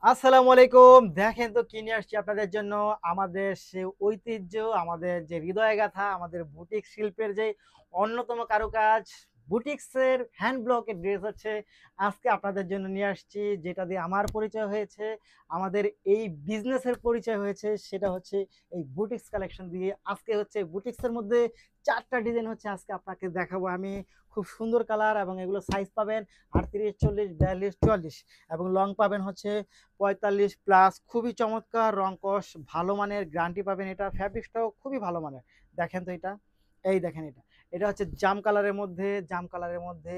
আসসালামু আলাইকুম। দেখেন তো কি নিয়ে আসছি আপনাদের জন্য। আমাদের সে ঐতিহ্য, আমাদের যে হৃদয়গাথা, আমাদের বুটিক শিল্পের যে অন্যতম কারুকাজ, বুটিক্সের হ্যান্ড ব্লকের ড্রেস হচ্ছে আজকে আপনাদের জন্য নিয়ে আসছি। যেটা দিয়ে আমার পরিচয় হয়েছে, আমাদের এই বিজনেসের পরিচয় হয়েছে, সেটা হচ্ছে এই বুটিক্স কালেকশন দিয়ে। আজকে হচ্ছে বুটিক্সের মধ্যে ৪ টা ডিজাইন হচ্ছে আজকে আপনাকে দেখাবো আমি। খুব সুন্দর কালার এবং এগুলো সাইজ পাবেন ৩৮, ৪০, ৪২, ৪৪ এবং লং পাবেন হচ্ছে ৪৫ প্লাস। খুবই চমৎকার রং কস ভালো মানের, গ্যারান্টি পাবেন। এটা ফ্যাব্রিক্সটাও খুবই ভালো মানের। দেখেন তো এটা, এই দেখেন এটা, এটা হচ্ছে জাম কালারের মধ্যে, জাম কালারের মধ্যে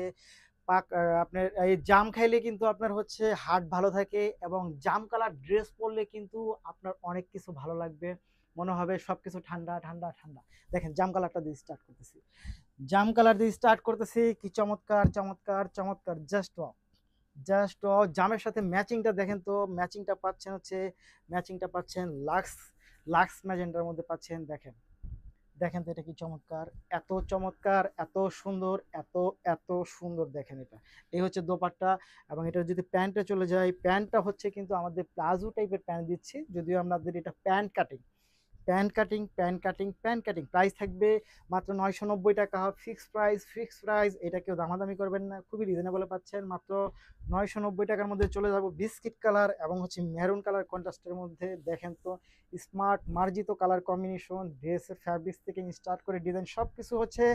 পাক আপনার এই জাম খাইলে কিন্তু আপনার হচ্ছে হার্ট ভালো থাকে এবং জাম কালার ড্রেস পরলে কিন্তু আপনার অনেক কিছু ভালো লাগবে। মনে হবে সবকিছু ঠান্ডা ঠান্ডা ঠান্ডা। দেখেন জাম কালারটা দিয়ে স্টার্ট করতেছি, জাম কালার দিয়ে স্টার্ট করতেছি। কি চমৎকার চমৎকার চমৎকার, জাস্ট ওয়াও। Just wow. জামের সাথে ম্যাচিংটা দেখেন তো, ম্যাচিংটা পাচ্ছেন হচ্ছে, ম্যাচিংটা পাচ্ছেন লাক্স, লাক্স ম্যাজেন্টার মধ্যে পাচ্ছেন। দেখেন, দেখেন তো এটা কি চমৎকার, এত চমৎকার, এত সুন্দর, এত এত সুন্দর। দেখেন এটা, এই হচ্ছে দোপাট্টা। এবং এটা যদি প্যান্টে চলে যায়, প্যান্টটা হচ্ছে কিন্তু আমাদের প্লাজো টাইপের প্যান্ট দিচ্ছি, যদিও আমাদের এটা pant cutting, pant cutting, pant cutting, pant cutting. Price থাকবে মাত্র ৯৯০ টাকা। Fixed price, fixed price. এটা কেউ দামাদামি করবেন না, খুবই রিজনেবলে পাচ্ছেন। মাত্র ৯৯০ টাকার মধ্যে চলে যাব বিস্কিট কালার এবং হচ্ছে মেরুন কালার কন্ট্রাস্টের মধ্যে। দেখেন তো স্মার্ট মার্জিত কালার কম্বিনেশন, ড্রেসের ফ্যাব্রিক্স থেকে স্টার্ট করে ডিজাইন সব কিছু হচ্ছে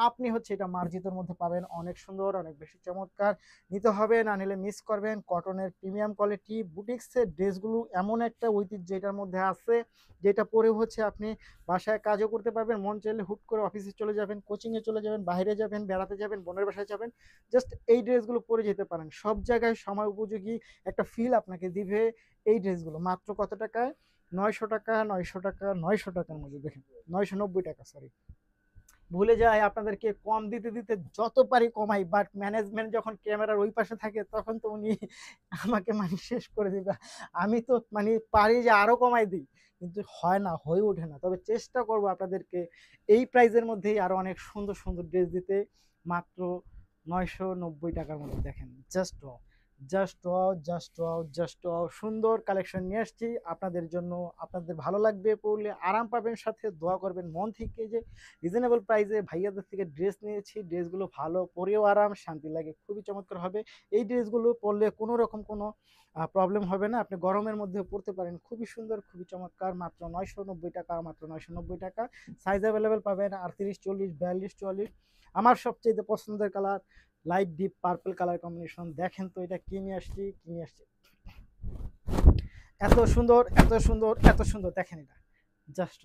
আপনি হচ্ছে এটা মার্জিতর মধ্যে পাবেন। অনেক সুন্দর, অনেক বেশি চমৎকার। নিতে হবে, না নিলে মিস করবেন। কটনের প্রিমিয়াম কোয়ালিটি বুটিক্সের ড্রেসগুলো এমন একটা ঐতিহ্য এটার মধ্যে আছে, যেটা পরে হচ্ছে আপনি বাসায় কাজও করতে পারবেন। মন চাইলে হুট করে অফিসে চলে যাবেন, কোচিংয়ে চলে যাবেন, বাইরে যাবেন, বেড়াতে যাবেন, বোনের বাসায় যাবেন, জাস্ট এই ড্রেসগুলো পরে যেতে পারেন। সব জায়গায় সময় উপযোগী একটা ফিল আপনাকে দিবে এই ড্রেসগুলো। মাত্র কত টাকায়? ৯০০ টাকা, ৯০০ টাকা, ৯০০ টাকার মধ্যে। দেখেন, ৯৯০ টাকা, সরি, ভুলে যায় আপনাদেরকে কম দিতে দিতে যত পারি কমাই, বাট ম্যানেজমেন্ট যখন ক্যামেরার ওই পাশে থাকে তখন তো উনি আমাকে মানে শেষ করে দিবে। আমি তো মানে পারি যে আরো কমাই দিই, কিন্তু হয় না, হয়ে ওঠে না। তবে চেষ্টা করব আপনাদেরকে এই প্রাইজের মধ্যেই আরো অনেক সুন্দর সুন্দর ড্রেস দিতে। মাত্র ৯৯০ টাকার মধ্যে। দেখেন, just just wow, just wow, just wow. সুন্দর কালেকশন নিয়ে আসছি আপনাদের জন্য। আপনাদের ভালো লাগবে, পরলে আরাম পাবেন, সাথে দোয়া করবেন মন থেকে যে রিজনেবল প্রাইসে ভাইয়াদের থেকে ড্রেস নিয়েছি, ড্রেসগুলো ভালো, পরেও আরাম, শান্তি লাগে, খুবই চমৎকার হবে। এই ড্রেসগুলো পরলে কোনো রকম কোনো প্রবলেম হবে না, আপনি গরমের মধ্যে পরতে পারেন। খুবই সুন্দর, খুবই চমৎকার। মাত্র ৯৯০ টাকা, মাত্র ৯৯০ টাকা। সাইজ অ্যাভেলেবেল পাবেন ৩৮, ৪০, ৪২, ৪৪। আমার সবচেয়ে পছন্দের colour light deep purple colour combination. দেখেন তো এটা কি নিয়ে আসছি, কি নিয়ে আসছি, এত সুন্দর, এত সুন্দর, এত সুন্দর। দেখেন এটা, জাস্ট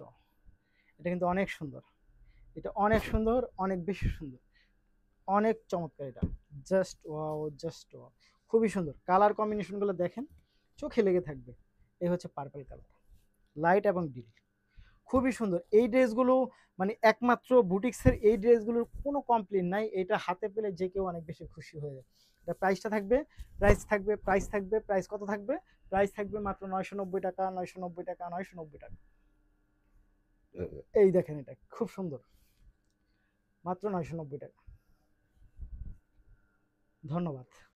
এটা কিন্তু অনেক সুন্দর, এটা অনেক সুন্দর, অনেক বেশি সুন্দর, অনেক চমৎকার এটা। Just wow, just wow. খুবই সুন্দর কালার কম্বিনেশনগুলো দেখেন, চোখে লেগে থাকবে। এই হচ্ছে পার্পল কালার, লাইট এবং ডিপ, খুবই সুন্দর এই ড্রেসগুলো। মানে একমাত্র বুটিক্সের এই ড্রেসগুলোর কোনো কমপ্লেন নাই। এটা হাতে পেলে যে কেউ অনেক বেশি খুশি হয়ে যায়। এটা প্রাইসটা থাকবে, প্রাইস থাকবে, প্রাইস থাকবে, প্রাইস কত থাকবে? প্রাইস থাকবে মাত্র ৯৯০ টাকা, ৯৯০ টাকা, ৯৯০ টাকা। এই দেখেন এটা খুব সুন্দর, মাত্র ৯৯০ টাকা। ধন্যবাদ।